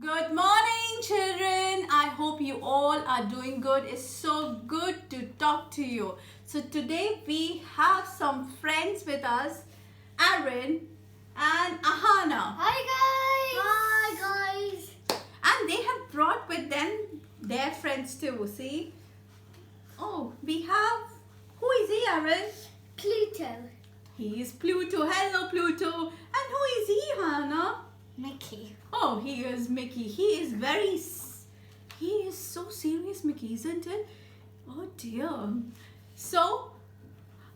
Good morning, children. I hope you all are doing good. It's so good to talk to you. So today we have some friends with us, Aaron and Ahana. Hi guys! Hi guys! And they have brought with them their friends too, see? Oh, we have, who is he, Aaron? Pluto. He is Pluto. Hello, Pluto. And who is he, Hannah? Mickey. Oh, he is Mickey. He is so serious, Mickey, isn't it? Oh dear. So,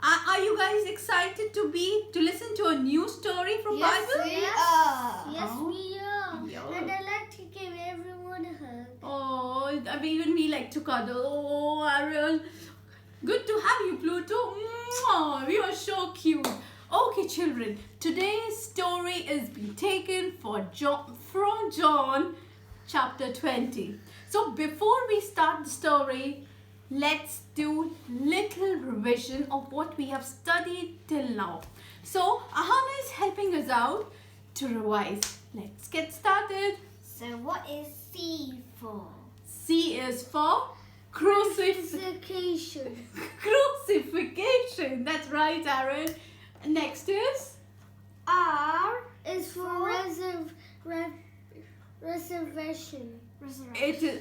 are you guys excited to listen to a new story from Bible? We are. Yes, Oh. we are. Yeah. And I'd like to give everyone a hug. Oh, even we like to cuddle. Oh, Ariel. Good to have you, Pluto. Mwah, you are so cute. Okay, children. Today's story is being taken from John chapter 20. So before we start the story, let's do little revision of what we have studied till now. So Ahana is helping us out to revise. Let's get started. So what is C for? C is for Crucifixion. crucifixion. That's right, Aaron. Next is R is for reservation.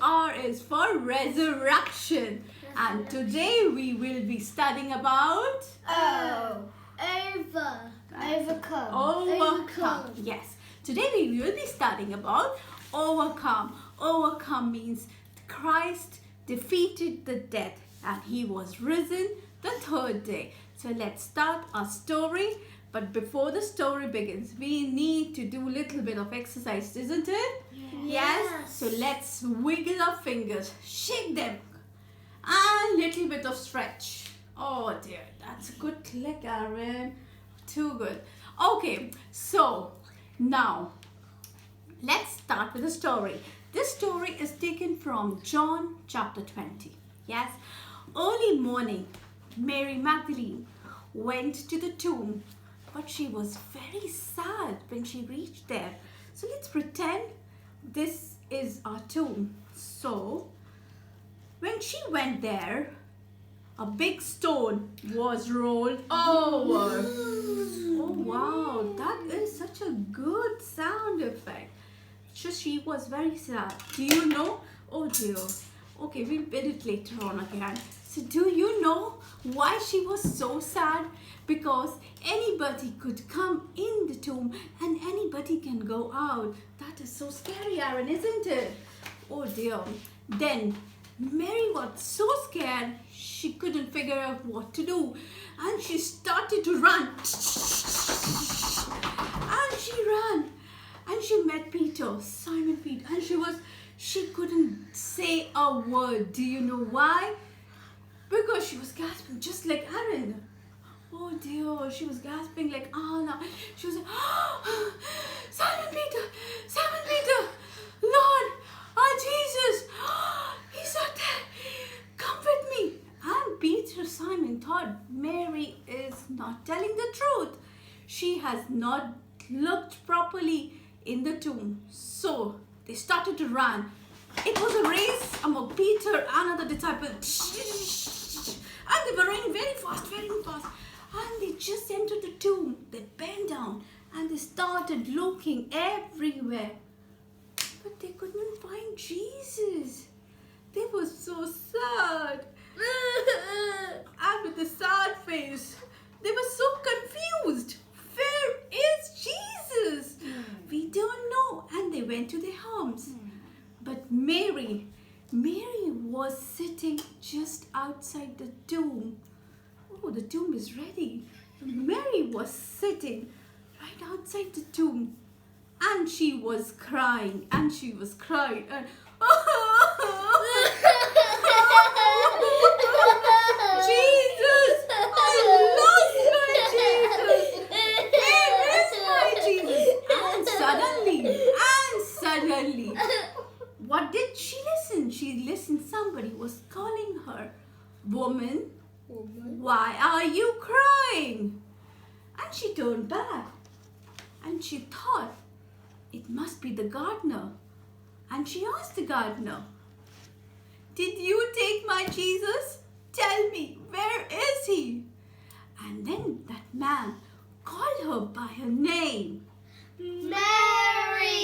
R is for resurrection. And today we will be studying about overcome. Yes. Today we will be studying about overcome. Overcome means Christ defeated the death and he was risen the third day. So let's start our story. But before the story begins, we need to do a little bit of exercise, isn't it? Yes. So let's wiggle our fingers, shake them, and little bit of stretch. Oh dear, that's a good click, Aaron. Too good. Okay, so now let's start with the story. This story is taken from John chapter 20. Yes. Early morning, Mary Magdalene went to the tomb, but she was very sad when she reached there. So let's pretend this is our tomb. So when she went there, a big stone was rolled over. Oh wow, that is such a good sound effect. So she was very sad. Do you know? Oh dear. Okay, we'll bid it later on again. So do you know why she was so sad? Because anybody could come in the tomb and anybody can go out. That is so scary, Aaron, isn't it? Oh dear. Then Mary was so scared she couldn't figure out what to do. And she started to run. And she ran. And she met Peter, Simon Peter. And she couldn't say a word. Do you know why? Because she was gasping just like Aaron. Oh dear, she was gasping like Anna. She was like, oh, Simon Peter, Lord, Jesus, he's not there. Come with me. And Simon thought Mary is not telling the truth. She has not looked properly in the tomb. So they started to run. It was a race among Peter and other disciples. And they were running very fast. And they just entered the tomb. They bent down and they started looking everywhere. But they couldn't find Jesus. They were so sad. And with a sad face, they were so confused. Where is Jesus? We don't know. And they went to their homes. But Mary was sitting just outside the tomb. Oh, the tomb is ready. Mary was sitting right outside the tomb. And she was crying. And Jesus! I lost my Jesus! Where is my Jesus? And suddenly, what did she listen? She listened, somebody was calling her. Woman, why are you crying? And she turned back. And she thought, it must be the gardener. And she asked the gardener, "Did you take my Jesus? Tell me, where is he?" And then that man called her by her name. Mary!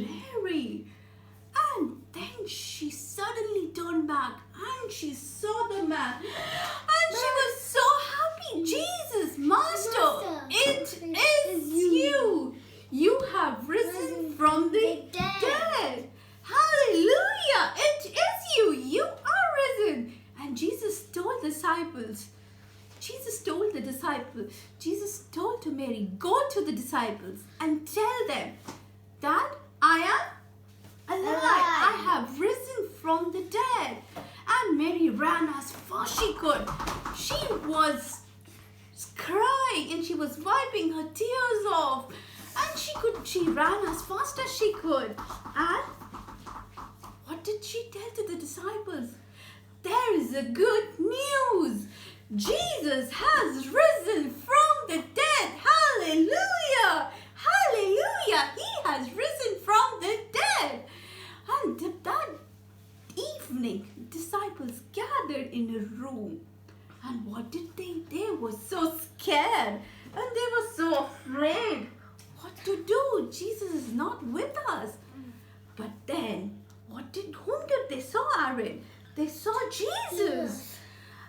Mary. And then she suddenly turned back and she saw the man. And she was so happy. "Jesus, Master, it is you. You have risen from the dead. Hallelujah. It is you. You are risen." And Jesus told the disciples, Jesus told to Mary, "Go to the disciples and tell them that I am alive. I have risen from the dead." And Mary ran as fast she could. She was crying and she was wiping her tears off. And she ran as fast as she could. And what did she tell to the disciples? "There is a good news. Jesus has risen from the dead. Hallelujah! Hallelujah! He has risen from the dead." And that evening, disciples gathered in a room. And what did they? They were so scared and they were so afraid. What to do? Jesus is not with us. But then, whom did they saw, Aaron? They saw Jesus.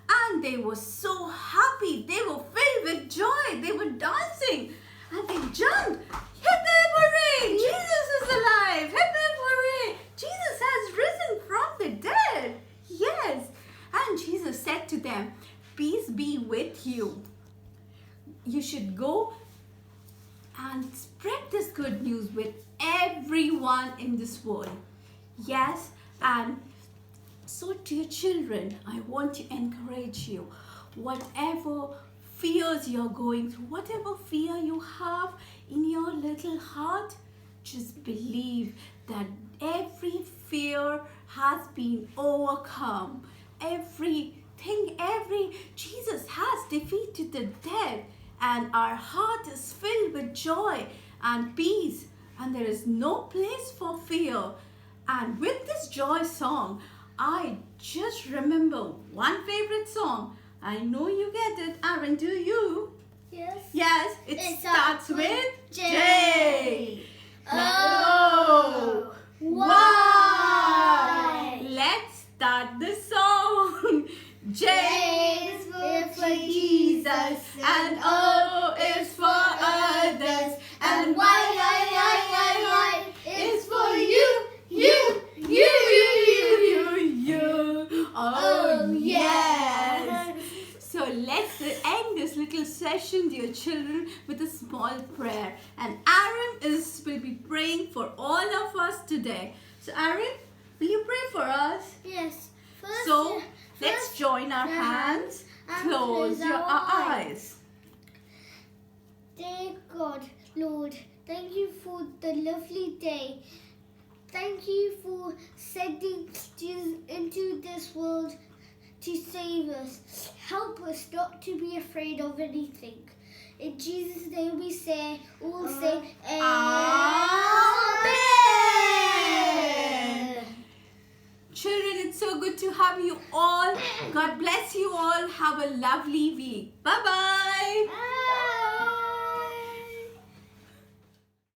And they were so happy. They were filled with joy. They were dancing. And they jumped. "Hip hip hooray! Jesus is alive! Hip hip hooray! Jesus has risen from the dead!" Yes. And Jesus said to them, "Peace be with you. You should go and spread this good news with everyone in this world." Yes. And so, dear children, I want to encourage you. Whatever fears you're going through, whatever fear you have in your little heart, just believe that every fear has been overcome. Jesus has defeated the dead, and our heart is filled with joy and peace, and there is no place for fear. And with this joy song, I just remember one favorite song. I know you get it. Aaron, do you? Yes. Yes, it starts with J. O. Y. Let's start the song. J is for Jesus, and O is for others, and Y is for you. Oh yes. So let's end this little session, dear children, with a small prayer. And Aaron will be praying for all of us today. So Aaron, will you pray for us? Yes. Let's join our hands, close your eyes. Dear God, Lord, thank you for the lovely day. Thank you for sending Jesus into this world to save us. Help us not to be afraid of anything. In Jesus' name we say, all say, Amen. Children, it's so good to have you all. God bless you all. Have a lovely week. Bye-bye.